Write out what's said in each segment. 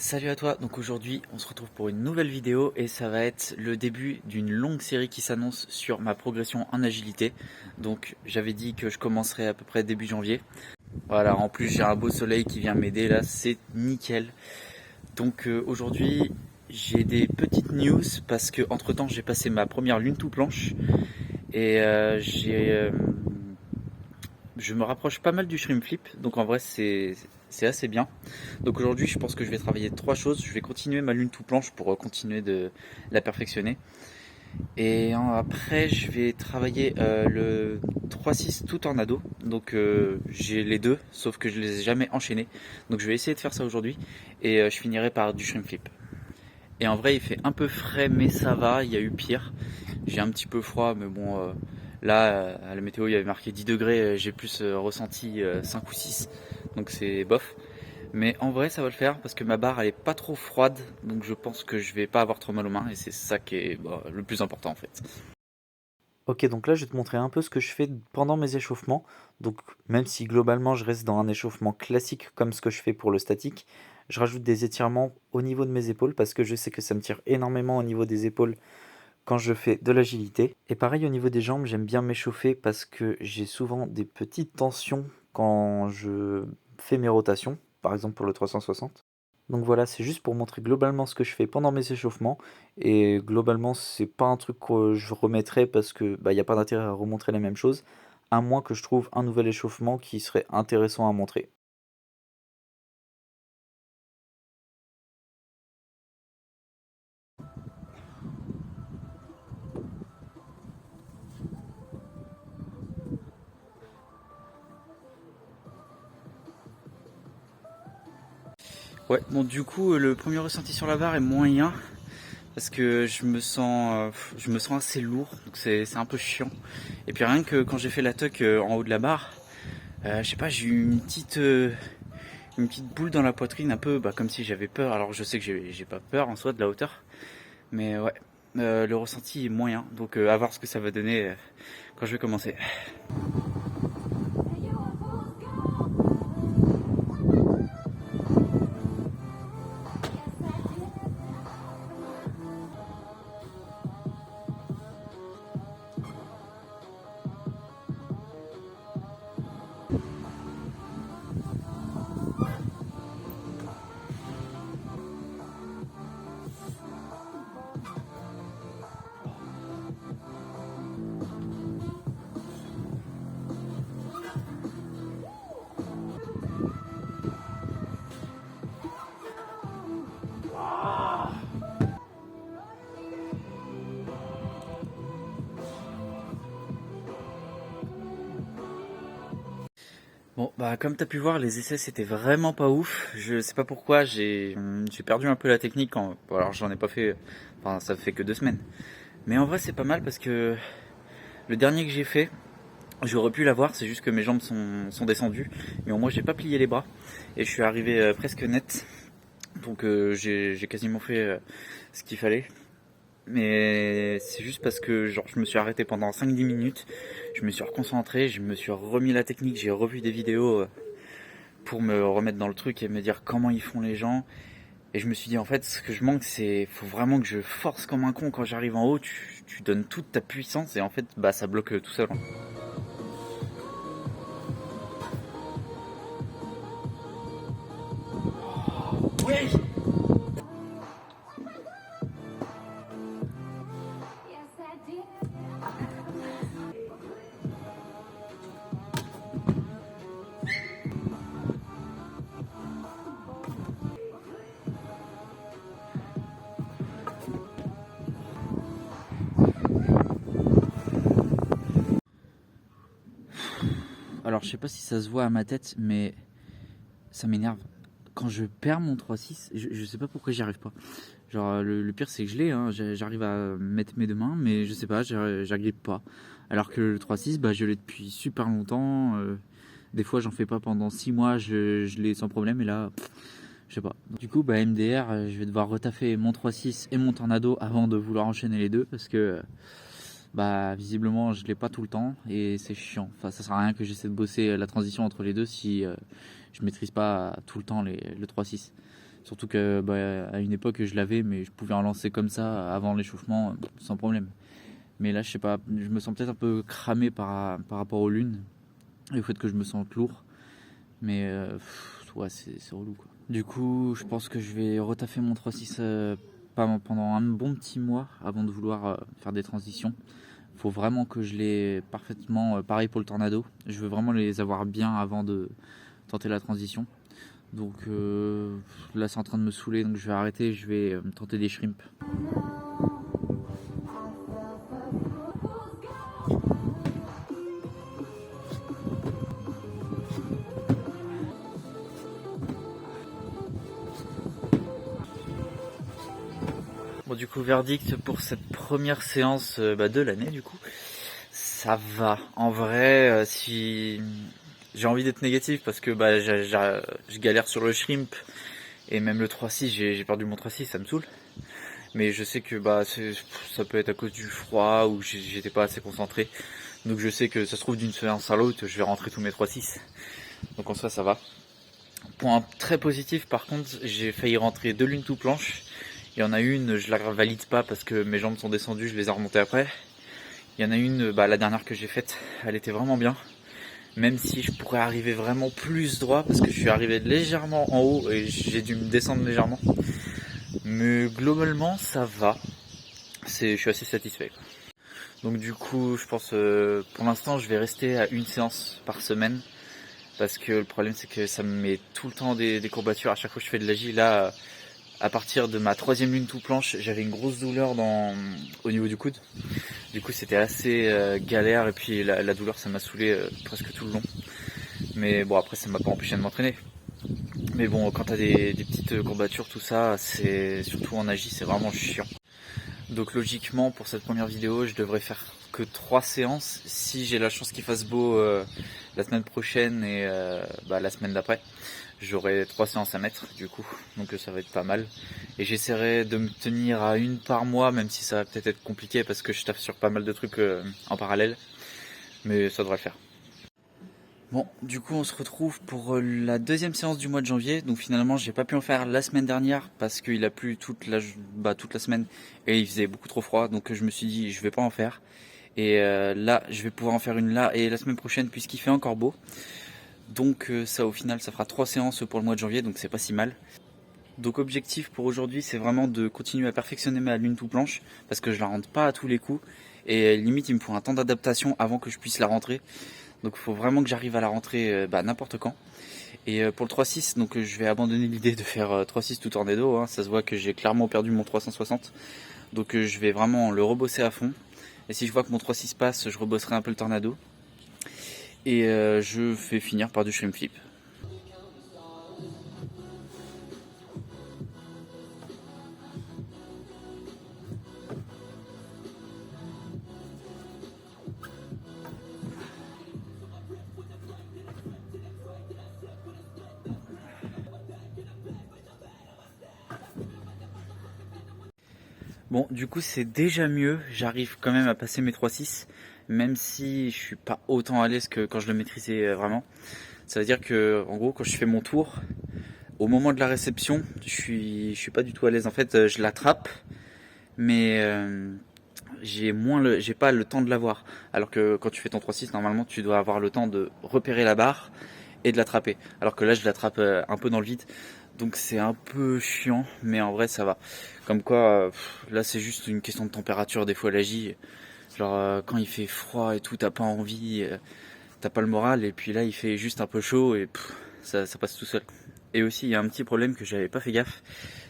Salut à toi, donc aujourd'hui on se retrouve pour une nouvelle vidéo et ça va être le début d'une longue série qui s'annonce sur ma progression en agilité. Donc j'avais dit que je commencerai à peu près début janvier. Voilà, en plus j'ai un beau soleil qui vient m'aider là, c'est nickel. Donc aujourd'hui j'ai des petites news parce que entre temps j'ai passé ma première lune tout planche et je me rapproche pas mal du shrimp flip, donc en vrai c'est assez bien. Donc aujourd'hui je pense que je vais travailler trois choses. Je vais continuer ma lune tout planche pour continuer de la perfectionner. Et après je vais travailler le 3-6 tout en ado. Donc j'ai les deux, sauf que je les ai jamais enchaînés. Donc je vais essayer de faire ça aujourd'hui. Et je finirai par du shrimp flip. Et en vrai il fait un peu frais mais ça va, il y a eu pire. J'ai un petit peu froid mais bon là à la météo il y avait marqué 10 degrés, j'ai plus ressenti 5 ou 6. Donc c'est bof. Mais en vrai, ça va le faire parce que ma barre elle est pas trop froide, donc je pense que je vais pas avoir trop mal aux mains et c'est ça qui est le plus important en fait. Ok, donc là je vais te montrer un peu ce que je fais pendant mes échauffements. Donc même si globalement je reste dans un échauffement classique comme ce que je fais pour le statique, je rajoute des étirements au niveau de mes épaules parce que je sais que ça me tire énormément au niveau des épaules quand je fais de l'agilité. Et pareil au niveau des jambes, j'aime bien m'échauffer parce que j'ai souvent des petites tensions quand je fais mes rotations, par exemple pour le 360. Donc voilà, c'est juste pour montrer globalement ce que je fais pendant mes échauffements. Et globalement, c'est pas un truc que je remettrai parce que bah, y a pas d'intérêt à remontrer la même chose, à moins que je trouve un nouvel échauffement qui serait intéressant à montrer. Ouais, bon du coup le premier ressenti sur la barre est moyen parce que je me sens assez lourd, donc c'est un peu chiant. Et puis rien que quand j'ai fait la tuck en haut de la barre, je sais pas, j'ai eu une petite boule dans la poitrine, un peu comme si j'avais peur. Alors je sais que j'ai pas peur en soi de la hauteur, mais ouais, le ressenti est moyen, donc à voir ce que ça va donner quand je vais commencer. Bon, comme t'as pu voir, les essais c'était vraiment pas ouf. Je sais pas pourquoi, j'ai perdu un peu la technique. Bon, alors j'en ai pas fait, enfin ça fait que 2 semaines. Mais en vrai c'est pas mal parce que le dernier que j'ai fait, j'aurais pu l'avoir, c'est juste que mes jambes sont descendues. Mais au moins j'ai pas plié les bras et je suis arrivé presque net. Donc j'ai quasiment fait ce qu'il fallait. Mais c'est juste parce que genre je me suis arrêté pendant 5-10 minutes, je me suis reconcentré, je me suis remis la technique, j'ai revu des vidéos pour me remettre dans le truc et me dire comment ils font les gens. Et je me suis dit en fait ce que je manque c'est faut vraiment que je force comme un con quand j'arrive en haut, tu donnes toute ta puissance et en fait ça bloque tout seul. Oui. Alors je sais pas si ça se voit à ma tête mais ça m'énerve. Quand je perds mon 3-6, je sais pas pourquoi j'y arrive pas. Genre le pire c'est que je l'ai, hein, j'arrive à mettre mes deux mains, mais je sais pas, j'agrippe pas. Alors que le 3-6, je l'ai depuis super longtemps. Des fois j'en fais pas pendant 6 mois, je l'ai sans problème, et là, je sais pas. Donc, du coup, MDR, je vais devoir retaffer mon 3-6 et mon tornado avant de vouloir enchaîner les deux, parce que visiblement je l'ai pas tout le temps, et c'est chiant. Enfin, ça sert à rien que j'essaie de bosser la transition entre les deux si je maîtrise pas tout le temps le 3-6. Surtout que à une époque je l'avais, mais je pouvais en lancer comme ça avant l'échauffement sans problème. Mais là, je sais pas, je me sens peut-être un peu cramé par rapport aux lunes et au fait que je me sente lourd. Mais ouais, c'est relou quoi. Du coup, je pense que je vais retaffer mon 3.6 pendant un bon petit mois avant de vouloir faire des transitions. Faut vraiment que je l'ai parfaitement, pareil pour le tornado. Je veux vraiment les avoir bien avant de tenter la transition. Donc là, c'est en train de me saouler, donc je vais arrêter. Je vais tenter des shrimps. Bon, du coup, verdict pour cette première séance de l'année, du coup. Ça va. En vrai, si j'ai envie d'être négatif parce que je galère sur le shrimp et même le 3.6, j'ai perdu mon 3.6, ça me saoule. Mais je sais que ça peut être à cause du froid ou j'étais pas assez concentré. Donc je sais que ça se trouve d'une séance à l'autre, je vais rentrer tous mes 3.6. Donc en soi, ça va. Point très positif, par contre, j'ai failli rentrer 2 lunes tout planches. Il y en a une, je la valide pas parce que mes jambes sont descendues, je les ai remontées après. Il y en a une, la dernière que j'ai faite, elle était vraiment bien. Même si je pourrais arriver vraiment plus droit parce que je suis arrivé légèrement en haut et j'ai dû me descendre légèrement. Mais globalement, ça va. Je suis assez satisfait. Donc du coup, je pense pour l'instant, je vais rester à une séance par semaine. Parce que le problème, c'est que ça me met tout le temps des courbatures. À chaque fois que je fais de l'agi, là, à partir de ma 3e lune tout planche, j'avais une grosse douleur au niveau du coude. Du coup, c'était assez galère. Et puis la douleur, ça m'a saoulé presque tout le long. Mais bon, après, ça m'a pas empêché de m'entraîner. Mais bon, quand t'as des petites courbatures, tout ça, c'est surtout en agi, c'est vraiment chiant. Donc logiquement, pour cette première vidéo, je devrais faire que 3 séances. Si j'ai la chance qu'il fasse beau la semaine prochaine et la semaine d'après, j'aurai 3 séances à mettre du coup. Donc ça va être pas mal. Et j'essaierai de me tenir à une par mois, même si ça va peut-être être compliqué parce que je taffe sur pas mal de trucs en parallèle. Mais ça devrait le faire. Bon, du coup, on se retrouve pour la 2e séance du mois de janvier. Donc finalement, j'ai pas pu en faire la semaine dernière parce qu'il a plu toute la semaine et il faisait beaucoup trop froid. Donc je me suis dit, je vais pas en faire. Et là, je vais pouvoir en faire une là et la semaine prochaine puisqu'il fait encore beau. Donc ça, au final, ça fera 3 séances pour le mois de janvier, donc c'est pas si mal. Donc objectif pour aujourd'hui, c'est vraiment de continuer à perfectionner ma lune tout planche parce que je la rentre pas à tous les coups. Et limite, il me faut un temps d'adaptation avant que je puisse la rentrer. Donc il faut vraiment que j'arrive à la rentrer n'importe quand. Et pour le 3.6, donc je vais abandonner l'idée de faire 3.6 tout tornado. Hein. Ça se voit que j'ai clairement perdu mon 360. Donc je vais vraiment le rebosser à fond. Et si je vois que mon 3.6 passe, je rebosserai un peu le tornado. Et je fais finir par du shrimp flip. Bon, du coup, c'est déjà mieux. J'arrive quand même à passer mes 3.6, même si je suis pas autant à l'aise que quand je le maîtrisais vraiment. Ça veut dire que, en gros, quand je fais mon tour, au moment de la réception, je suis pas du tout à l'aise. En fait, je l'attrape, mais j'ai pas le temps de l'avoir. Alors que quand tu fais ton 3.6, normalement, tu dois avoir le temps de repérer la barre et de l'attraper. Alors que là, je l'attrape un peu dans le vide. Donc c'est un peu chiant, mais en vrai ça va. Comme quoi, là c'est juste une question de température des fois la J. Genre quand il fait froid et tout, t'as pas envie, t'as pas le moral, et puis là il fait juste un peu chaud et ça passe tout seul. Et aussi il y a un petit problème que j'avais pas fait gaffe,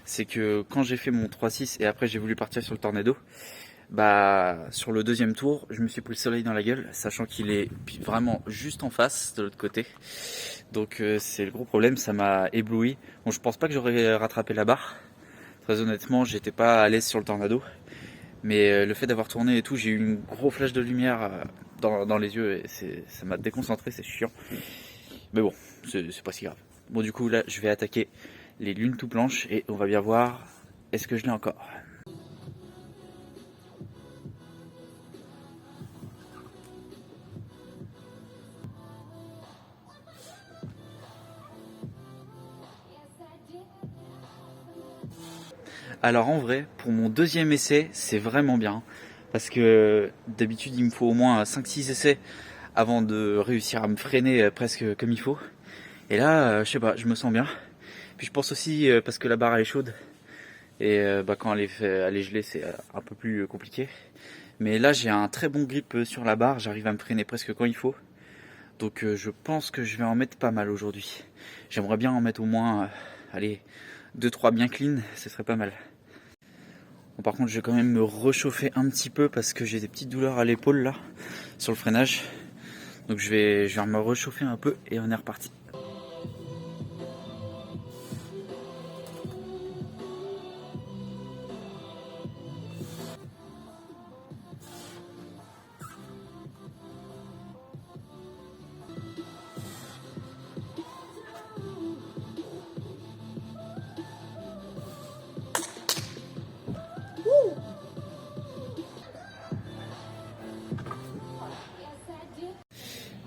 c'est que quand j'ai fait mon 3.6 et après j'ai voulu partir sur le tornado, sur le 2e tour, je me suis pris le soleil dans la gueule, sachant qu'il est vraiment juste en face de l'autre côté. Donc c'est le gros problème, ça m'a ébloui. Bon, je pense pas que j'aurais rattrapé la barre. Très honnêtement, j'étais pas à l'aise sur le tornado. Mais le fait d'avoir tourné et tout, j'ai eu un gros flash de lumière dans les yeux et ça m'a déconcentré, c'est chiant. Mais bon, c'est pas si grave. Bon, du coup, là, je vais attaquer les lunes tout blanches et on va bien voir est-ce que je l'ai encore. Alors en vrai, pour mon deuxième essai, c'est vraiment bien. Parce que d'habitude, il me faut au moins 5-6 essais avant de réussir à me freiner presque comme il faut. Et là, je sais pas, je me sens bien. Puis je pense aussi parce que la barre elle est chaude. Et quand elle est gelée, c'est un peu plus compliqué. Mais là, j'ai un très bon grip sur la barre. J'arrive à me freiner presque quand il faut. Donc je pense que je vais en mettre pas mal aujourd'hui. J'aimerais bien en mettre au moins, allez, 2-3 bien clean, ce serait pas mal. Bon, par contre, je vais quand même me réchauffer un petit peu parce que j'ai des petites douleurs à l'épaule là, sur le freinage. Donc je vais me réchauffer un peu et on est reparti.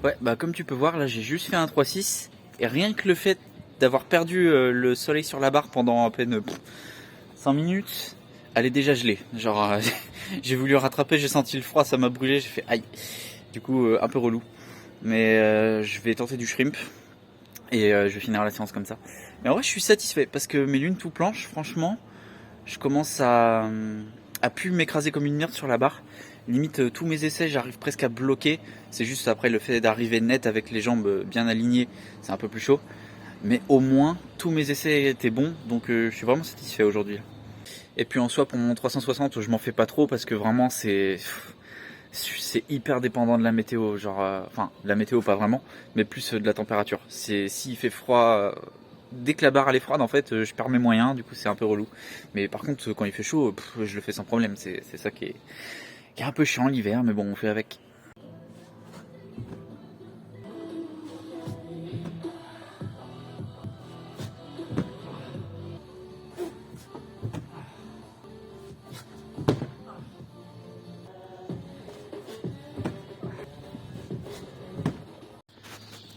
Ouais, bah comme tu peux voir, là j'ai juste fait un 3-6 et rien que le fait d'avoir perdu le soleil sur la barre pendant à peine 5 minutes, elle est déjà gelée. Genre j'ai voulu rattraper, j'ai senti le froid, ça m'a brûlé, j'ai fait aïe. Du coup un peu relou. Mais je vais tenter du shrimp et je vais finir la séance comme ça. Mais en vrai je suis satisfait parce que mes lunes tout planches, franchement, je commence à plus m'écraser comme une merde sur la barre. Limite tous mes essais j'arrive presque à bloquer. C'est juste après le fait d'arriver net avec les jambes bien alignées, c'est un peu plus chaud. Mais au moins tous mes essais étaient bons, donc je suis vraiment satisfait aujourd'hui. Et puis en soi pour mon 360 je m'en fais pas trop parce que vraiment c'est hyper dépendant de la météo, genre enfin la météo pas vraiment, mais plus de la température. C'est s'il fait froid, dès que la barre elle est froide en fait, je perds mes moyens, du coup c'est un peu relou. Mais par contre quand il fait chaud, je le fais sans problème. C'est ça qui est un peu chiant l'hiver, mais bon on fait avec.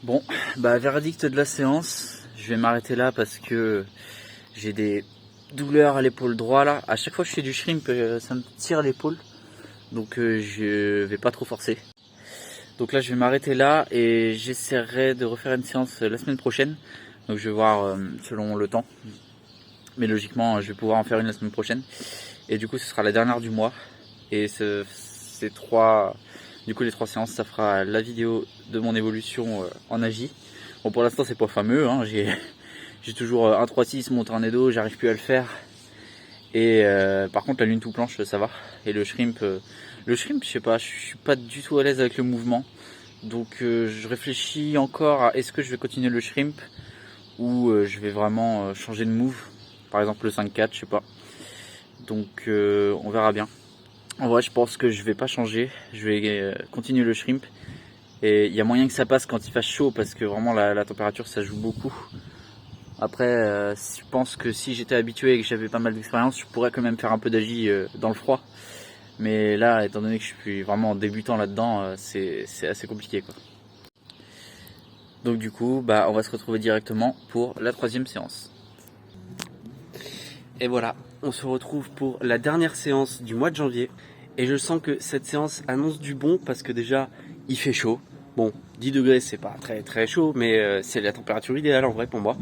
Bon, bah verdict de la séance, je vais m'arrêter là parce que j'ai des douleurs à l'épaule droit là. À chaque fois que je fais du shrimp, ça me tire l'épaule, donc je vais pas trop forcer. Donc là je vais m'arrêter là et j'essaierai de refaire une séance la semaine prochaine. Donc je vais voir selon le temps. Mais logiquement je vais pouvoir en faire une la semaine prochaine. Et du coup ce sera la dernière du mois. Et ces trois, du coup les 3 séances, ça fera la vidéo de mon évolution en agi. Bon pour l'instant c'est pas fameux, hein. J'ai toujours un 3-6, mon tornado, j'arrive plus à le faire. Et par contre la lune tout planche ça va. Et le shrimp, je sais pas, je suis pas du tout à l'aise avec le mouvement. Donc je réfléchis encore à est-ce que je vais continuer le shrimp ou je vais vraiment changer de move. Par exemple le 5-4, je sais pas. Donc on verra bien. En vrai je pense que je vais pas changer. Je vais continuer le shrimp. Et il y a moyen que ça passe quand il fasse chaud parce que vraiment la température ça joue beaucoup. Après, je pense que si j'étais habitué et que j'avais pas mal d'expérience, je pourrais quand même faire un peu d'agi dans le froid. Mais là, étant donné que je suis vraiment débutant là-dedans, c'est assez compliqué, quoi. Donc du coup, bah, on va se retrouver directement pour la 3e séance. Et voilà, on se retrouve pour la dernière séance du mois de janvier. Et je sens que cette séance annonce du bon parce que déjà, il fait chaud. Bon, 10 degrés, c'est pas très très chaud, mais c'est la température idéale en vrai pour moi.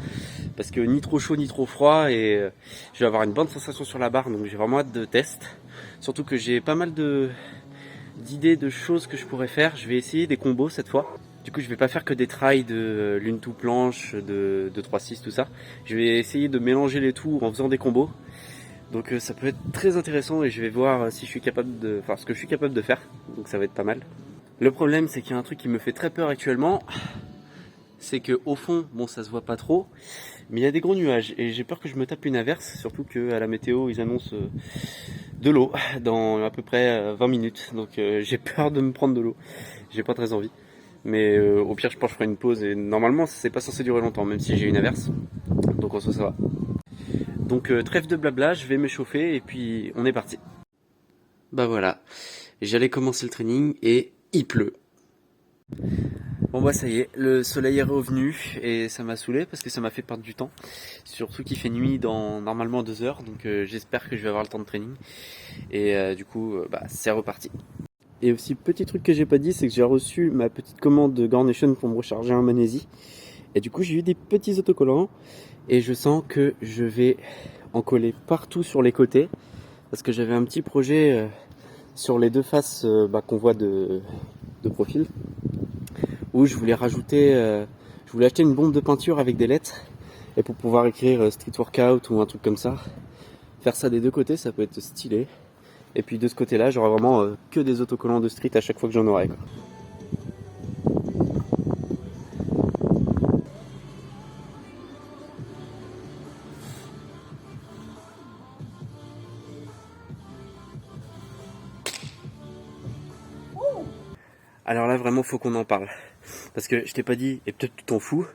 Parce que ni trop chaud ni trop froid et je vais avoir une bonne sensation sur la barre, donc j'ai vraiment hâte de test. Surtout que j'ai pas mal d'idées de choses que je pourrais faire. Je vais essayer des combos cette fois. Du coup, je vais pas faire que des trails de lune tout planche, de 3-6, tout ça. Je vais essayer de mélanger les tours en faisant des combos. Donc ça peut être très intéressant et je vais voir si je suis capable de, enfin ce que je suis capable de faire. Donc ça va être pas mal. Le problème, c'est qu'il y a un truc qui me fait très peur actuellement. C'est que au fond, bon, ça se voit pas trop, mais il y a des gros nuages et j'ai peur que je me tape une averse, surtout qu'à la météo, ils annoncent de l'eau dans à peu près 20 minutes. Donc j'ai peur de me prendre de l'eau. J'ai pas très envie. Mais au pire, je pense que je ferai une pause et normalement, c'est pas censé durer longtemps, même si j'ai une averse. Donc en soi, ça va. Donc trêve de blabla, je vais m'échauffer et puis on est parti. Bah voilà, j'allais commencer le training et il pleut. Bon bah ça y est, le soleil est revenu et ça m'a saoulé parce que ça m'a fait perdre du temps. Surtout qu'il fait nuit dans normalement 2 heures, donc j'espère que je vais avoir le temps de training. Et du coup, bah c'est reparti. Et aussi, petit truc que j'ai pas dit, c'est que j'ai reçu ma petite commande de Gornation pour me recharger un Manesi. Et du coup, j'ai eu des petits autocollants et je sens que je vais en coller partout sur les côtés parce que j'avais un petit projet sur les 2 faces qu'on voit de profil où je voulais rajouter, je voulais acheter une bombe de peinture avec des lettres et pour pouvoir écrire street workout ou un truc comme ça. Faire ça des 2 côtés, ça peut être stylé. Et puis de ce côté-là, j'aurai vraiment que des autocollants de street à chaque fois que j'en aurai, quoi. Alors là, vraiment, faut qu'on en parle. Parce que je t'ai pas dit, et peut-être tu t'en fous,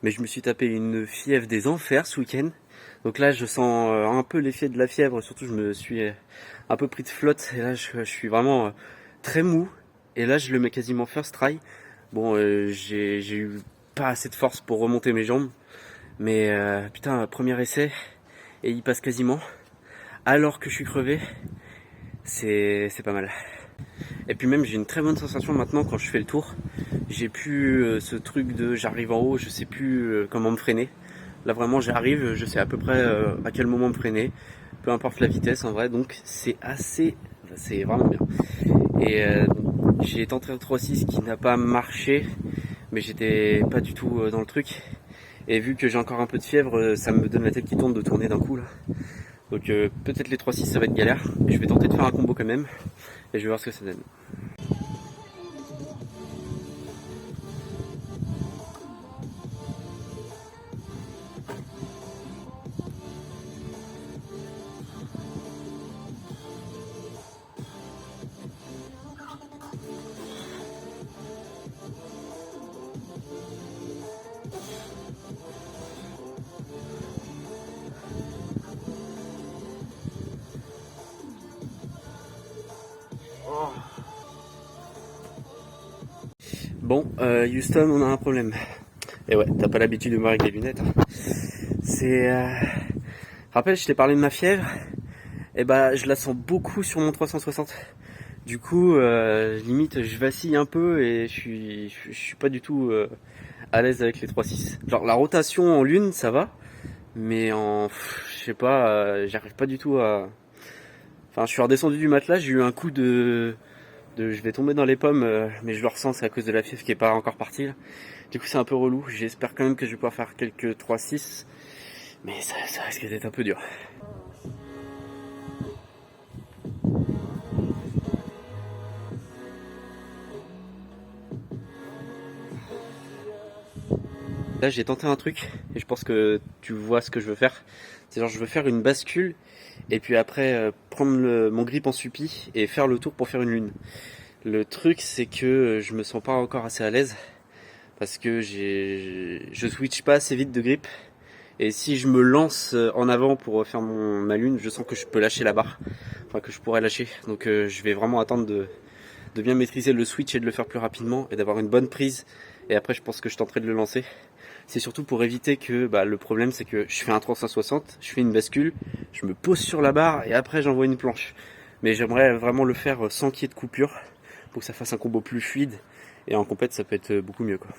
mais je me suis tapé une fièvre des enfers ce week-end. Donc là, je sens un peu l'effet de la fièvre. Surtout, je me suis un peu pris de flotte. Et là, je suis vraiment très mou. Et là, je le mets quasiment first try. Bon, j'ai eu pas assez de force pour remonter mes jambes. Mais putain, premier essai. Et il passe quasiment. Alors que je suis crevé. C'est pas mal. Et puis même j'ai une très bonne sensation maintenant quand je fais le tour. J'ai plus ce truc de j'arrive en haut, je sais plus comment me freiner. Là vraiment j'arrive, je sais à peu près à quel moment me freiner. Peu importe la vitesse en vrai, donc c'est vraiment bien. Et j'ai tenté un 3-6 qui n'a pas marché, mais j'étais pas du tout dans le truc. Et vu que j'ai encore un peu de fièvre, ça me donne la tête qui tourne de tourner d'un coup là. Donc peut-être les 3-6 ça va être galère, mais je vais tenter de faire un combo quand même. Et je vais voir ce que ça donne. Bon, Houston, on a un problème. Et ouais, t'as pas l'habitude de me voir avec des lunettes. Hein. C'est... Rappelle, je t'ai parlé de ma fièvre. Et bah, je la sens beaucoup sur mon 360. Du coup, limite, je vacille un peu et je suis pas du tout à l'aise avec les 3-6. Genre, la rotation en lune, ça va. Mais je sais pas, j'arrive pas du tout à... Enfin, je suis redescendu du matelas, j'ai eu un coup de je vais tomber dans les pommes, mais je le ressens, c'est à cause de la fièvre qui est pas encore partie là. Du coup c'est un peu relou, j'espère quand même que je vais pouvoir faire quelques 3-6, mais ça risque d'être un peu dur. Là j'ai tenté un truc, et je pense que tu vois ce que je veux faire. C'est genre je veux faire une bascule, et puis après prendre mon grip en suppi, et faire le tour pour faire une lune. Le truc c'est que je me sens pas encore assez à l'aise, parce que je switch pas assez vite de grip. Et si je me lance en avant pour faire ma lune, je sens que je peux lâcher la barre, enfin que je pourrais lâcher. Donc je vais vraiment attendre de bien maîtriser le switch et de le faire plus rapidement, et d'avoir une bonne prise. Et après je pense que je tenterai de le lancer. C'est surtout pour éviter que le problème c'est que je fais un 360, je fais une bascule, je me pose sur la barre et après j'envoie une planche. Mais j'aimerais vraiment le faire sans qu'il y ait de coupure, pour que ça fasse un combo plus fluide. Et en compète ça peut être beaucoup mieux quoi.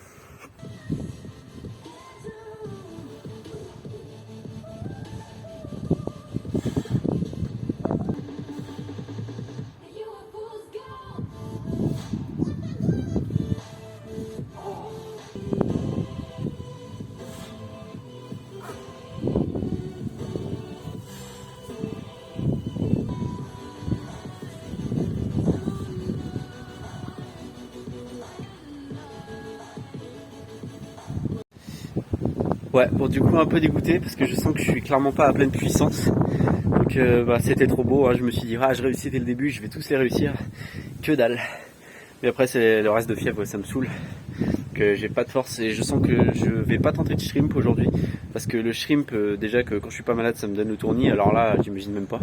Ouais, bon du coup un peu dégoûté parce que je sens que je suis clairement pas à pleine puissance. Donc c'était trop beau, hein. Je me suis dit je réussis dès le début, je vais tous les réussir. Que dalle. Mais après c'est le reste de fièvre, ça me saoule. Que j'ai pas de force et je sens que je vais pas tenter de shrimp aujourd'hui. Parce que le shrimp, déjà que quand je suis pas malade ça me donne le tournis, alors là j'imagine même pas.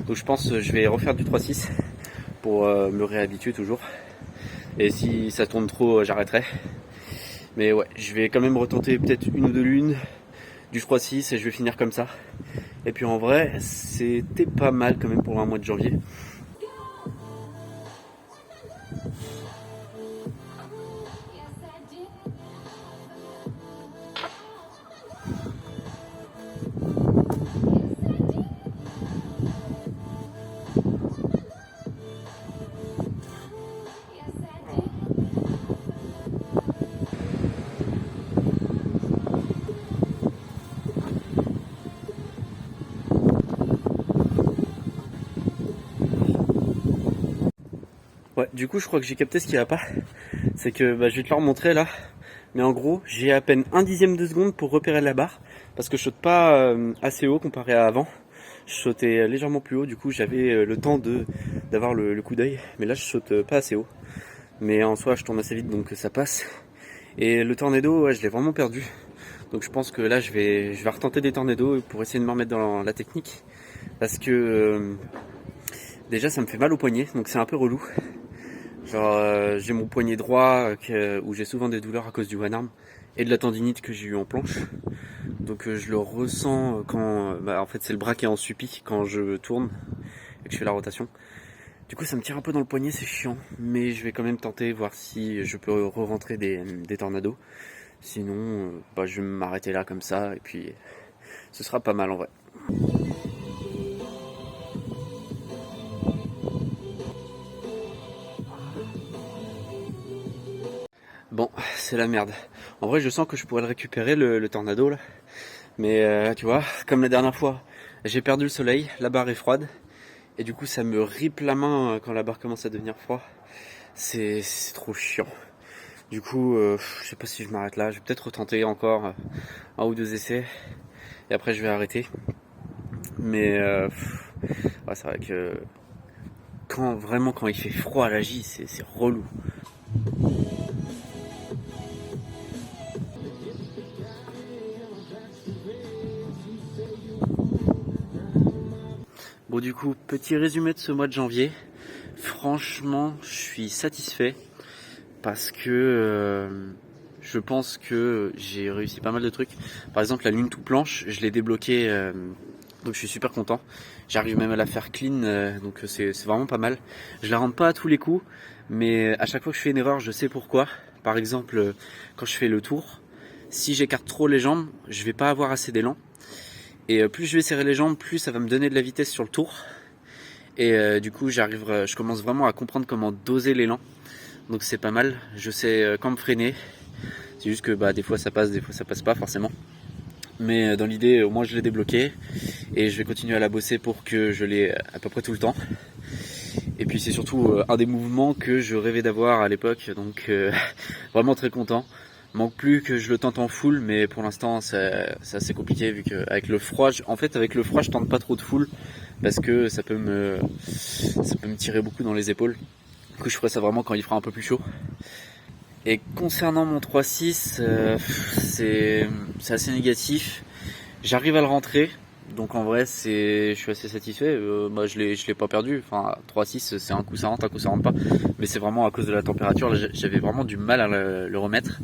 Donc je pense que je vais refaire du 3-6 pour me réhabituer toujours. Et si ça tourne trop, j'arrêterai. Mais ouais, je vais quand même retenter peut-être une ou deux lunes du 3-6 et je vais finir comme ça. Et puis en vrai, c'était pas mal quand même pour un mois de janvier. Ouais, du coup, je crois que j'ai capté ce qui va pas. C'est que je vais te le remontrer là. Mais en gros, j'ai à peine un dixième de seconde pour repérer la barre. Parce que je saute pas assez haut comparé à avant. Je sautais légèrement plus haut. Du coup, j'avais le temps d'avoir le coup d'œil. Mais là, je saute pas assez haut. Mais en soi, je tourne assez vite donc ça passe. Et le tornado, ouais, je l'ai vraiment perdu. Donc je pense que là, je vais retenter des tornados pour essayer de me remettre dans la technique. Parce que déjà, ça me fait mal au poignet. Donc c'est un peu relou. Genre j'ai mon poignet droit où j'ai souvent des douleurs à cause du one arm et de la tendinite que j'ai eu en planche. Donc je le ressens quand en fait c'est le bras qui est en suppi quand je tourne et que je fais la rotation. Du coup ça me tire un peu dans le poignet, c'est chiant, mais je vais quand même tenter voir si je peux re-rentrer des tornados. Sinon je vais m'arrêter là comme ça et puis ce sera pas mal en vrai. Bon, c'est la merde. En vrai, je sens que je pourrais le récupérer, le tornado, là. Mais tu vois, comme la dernière fois, j'ai perdu le soleil, la barre est froide. Et du coup, ça me ripe la main quand la barre commence à devenir froide. C'est trop chiant. Du coup, je sais pas si je m'arrête là. Je vais peut-être retenter encore un ou deux essais. Et après, je vais arrêter. Mais ouais, c'est vrai que quand il fait froid à la J, c'est relou. Bon du coup, petit résumé de ce mois de janvier. Franchement, je suis satisfait parce que je pense que j'ai réussi pas mal de trucs. Par exemple, la lune tout planche, je l'ai débloquée, donc je suis super content. J'arrive même à la faire clean, donc c'est vraiment pas mal. Je la rentre pas à tous les coups, mais à chaque fois que je fais une erreur, je sais pourquoi. Par exemple, quand je fais le tour, si j'écarte trop les jambes, je vais pas avoir assez d'élan. Et plus je vais serrer les jambes, plus ça va me donner de la vitesse sur le tour. Et du coup, je commence vraiment à comprendre comment doser l'élan. Donc c'est pas mal. Je sais quand me freiner. C'est juste que des fois ça passe, des fois ça passe pas forcément. Mais dans l'idée, au moins je l'ai débloqué. Et je vais continuer à la bosser pour que je l'ai à peu près tout le temps. Et puis c'est surtout un des mouvements que je rêvais d'avoir à l'époque. Donc vraiment très content. Manque plus que je le tente en full, mais pour l'instant c'est assez compliqué vu qu'avec le froid, avec le froid je tente pas trop de full parce que ça peut me tirer beaucoup dans les épaules. Du coup je ferai ça vraiment quand il fera un peu plus chaud. Et concernant mon 3-6, c'est assez négatif. J'arrive à le rentrer, donc en vrai je suis assez satisfait. Je l'ai pas perdu. Enfin 3-6 c'est un coup ça rentre, un coup ça rentre pas. Mais c'est vraiment à cause de la température. Là, j'avais vraiment du mal à le remettre.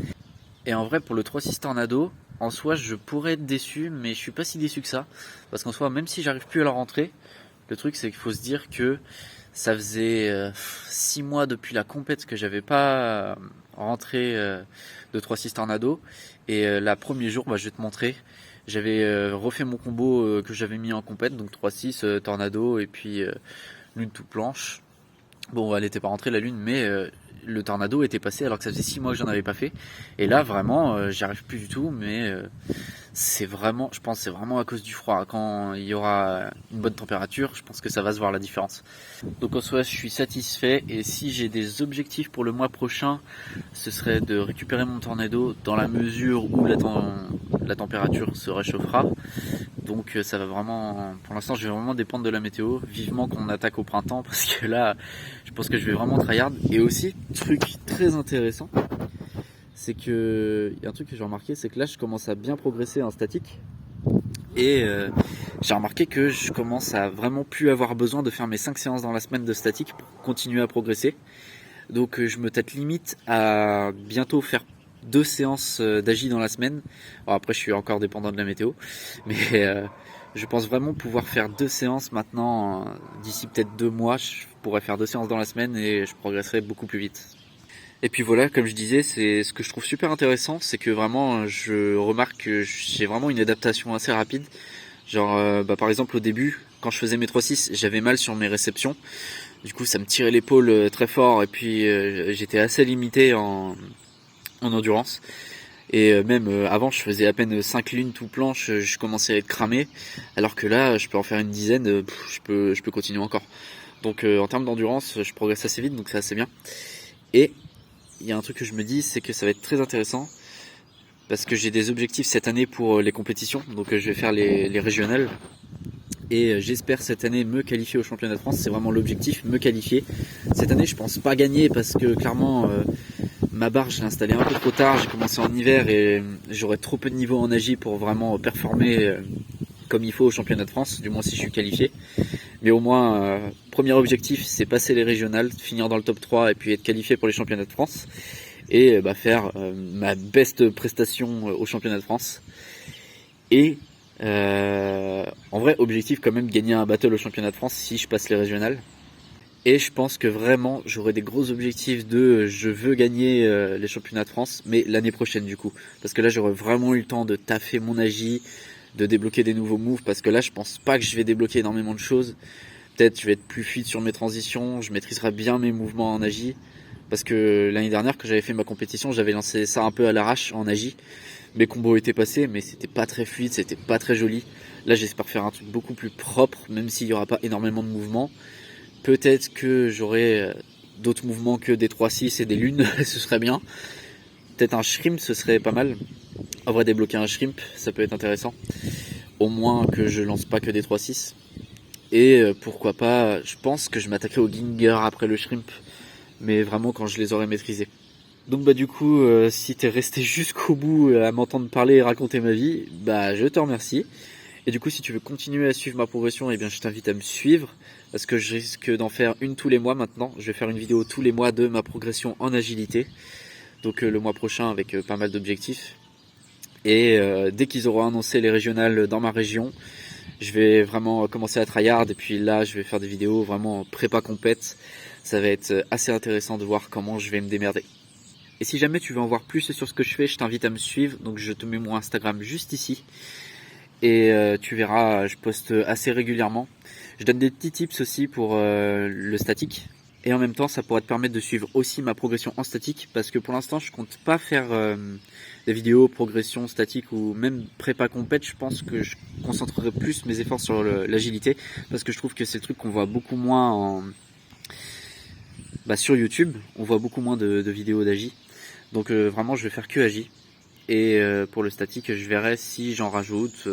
Et en vrai, pour le 3-6 Tornado, en soi, je pourrais être déçu, mais je suis pas si déçu que ça. Parce qu'en soi, même si j'arrive plus à la rentrer, le truc c'est qu'il faut se dire que ça faisait 6 mois depuis la compète que j'avais pas rentré de 3-6 Tornado. Et là, premier jour, je vais te montrer. J'avais refait mon combo que j'avais mis en compète, donc 3-6 Tornado et puis lune tout planche. Bon, elle était pas rentrée la lune, mais le tornado était passé alors que ça faisait 6 mois que j'en avais pas fait. Et là, vraiment, j'y arrive plus du tout, mais je pense que c'est vraiment à cause du froid. Quand il y aura une bonne température, je pense que ça va se voir la différence. Donc en soi, je suis satisfait. Et si j'ai des objectifs pour le mois prochain, ce serait de récupérer mon tornado dans la mesure où la température se réchauffera. Donc ça va vraiment, pour l'instant je vais vraiment dépendre de la météo, vivement qu'on attaque au printemps parce que là je pense que je vais vraiment tryhard. Et aussi, truc très intéressant, c'est que, il y a un truc que j'ai remarqué, c'est que là je commence à bien progresser en statique. Et j'ai remarqué que je commence à vraiment plus avoir besoin de faire mes 5 séances dans la semaine de statique pour continuer à progresser. Donc je me tâte limite à bientôt faire 2 séances d'agi dans la semaine. Alors après je suis encore dépendant de la météo, mais je pense vraiment pouvoir faire 2 séances maintenant. D'ici peut-être 2 mois, je pourrais faire 2 séances dans la semaine et je progresserai beaucoup plus vite. Et puis voilà, comme je disais, c'est ce que je trouve super intéressant, c'est que vraiment je remarque que j'ai vraiment une adaptation assez rapide. Genre par exemple au début, quand je faisais mes 3-6, j'avais mal sur mes réceptions. Du coup ça me tirait l'épaule très fort et puis j'étais assez limité en endurance. Et même avant je faisais à peine 5 lunes tout planche, je commençais à être cramé. Alors que là je peux en faire une dizaine, je peux continuer encore. Donc en termes d'endurance je progresse assez vite, donc c'est assez bien. Et il y a un truc que je me dis, c'est que ça va être très intéressant parce que j'ai des objectifs cette année pour les compétitions, donc je vais faire les régionales et j'espère cette année me qualifier au championnat de France. C'est vraiment l'objectif, me qualifier. Cette année je pense pas gagner parce que clairement ma barre je l'ai installée un peu trop tard, j'ai commencé en hiver et j'aurais trop peu de niveau en agi pour vraiment performer comme il faut au championnat de France, du moins si je suis qualifié. Mais au moins, premier objectif, c'est passer les régionales, finir dans le top 3 et puis être qualifié pour les championnats de France. Et faire ma best prestation au championnat de France. Et en vrai, objectif quand même, gagner un battle au championnat de France si je passe les régionales. Et je pense que vraiment, j'aurai des gros objectifs de je veux gagner les championnats de France, mais l'année prochaine du coup. Parce que là, j'aurai vraiment eu le temps de taffer mon agi, de débloquer des nouveaux moves, parce que là je pense pas que je vais débloquer énormément de choses. Peut-être je vais être plus fluide sur mes transitions, je maîtriserai bien mes mouvements en agi, parce que l'année dernière quand j'avais fait ma compétition, j'avais lancé ça un peu à l'arrache en agi. Mes combos étaient passés, mais c'était pas très fluide, c'était pas très joli. Là j'espère faire un truc beaucoup plus propre, même s'il y aura pas énormément de mouvements. Peut-être que j'aurai d'autres mouvements que des 3-6 et des lunes, ce serait bien. Peut-être un shrimp, ce serait pas mal. En vrai, débloquer un shrimp, ça peut être intéressant. Au moins que je lance pas que des 3-6. Et pourquoi pas, je pense que je m'attaquerai au Ginger après le shrimp. Mais vraiment quand je les aurai maîtrisés. Donc bah du coup, si t'es resté jusqu'au bout à m'entendre parler et raconter ma vie, bah je te remercie. Et du coup, si tu veux continuer à suivre ma progression, eh bien je t'invite à me suivre. Parce que je risque d'en faire une tous les mois maintenant. Je vais faire une vidéo tous les mois de ma progression en agilité. Donc le mois prochain avec pas mal d'objectifs. Et dès qu'ils auront annoncé les régionales dans ma région, je vais vraiment commencer à tryhard. Et puis là, je vais faire des vidéos vraiment prépa compète. Ça va être assez intéressant de voir comment je vais me démerder. Et si jamais tu veux en voir plus sur ce que je fais, je t'invite à me suivre. Donc je te mets mon Instagram juste ici. Et tu verras, je poste assez régulièrement. Je donne des petits tips aussi pour le statique. Et en même temps, ça pourrait te permettre de suivre aussi ma progression en statique. Parce que pour l'instant, je compte pas faire des vidéos progression statique ou même prépa compète. Je pense que je concentrerai plus mes efforts sur l'agilité. Parce que je trouve que c'est le truc qu'on voit beaucoup moins sur YouTube. On voit beaucoup moins de vidéos d'agi. Donc vraiment, je vais faire que agi. Et pour le statique, je verrai si j'en rajoute.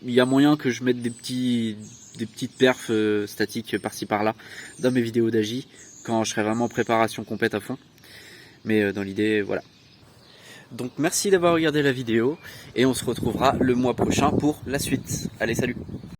Il y a moyen que je mette des petites perfs statiques par-ci par-là dans mes vidéos d'agi quand je serai vraiment en préparation complète à fond. Mais dans l'idée, voilà. Donc merci d'avoir regardé la vidéo et on se retrouvera le mois prochain pour la suite. Allez, salut!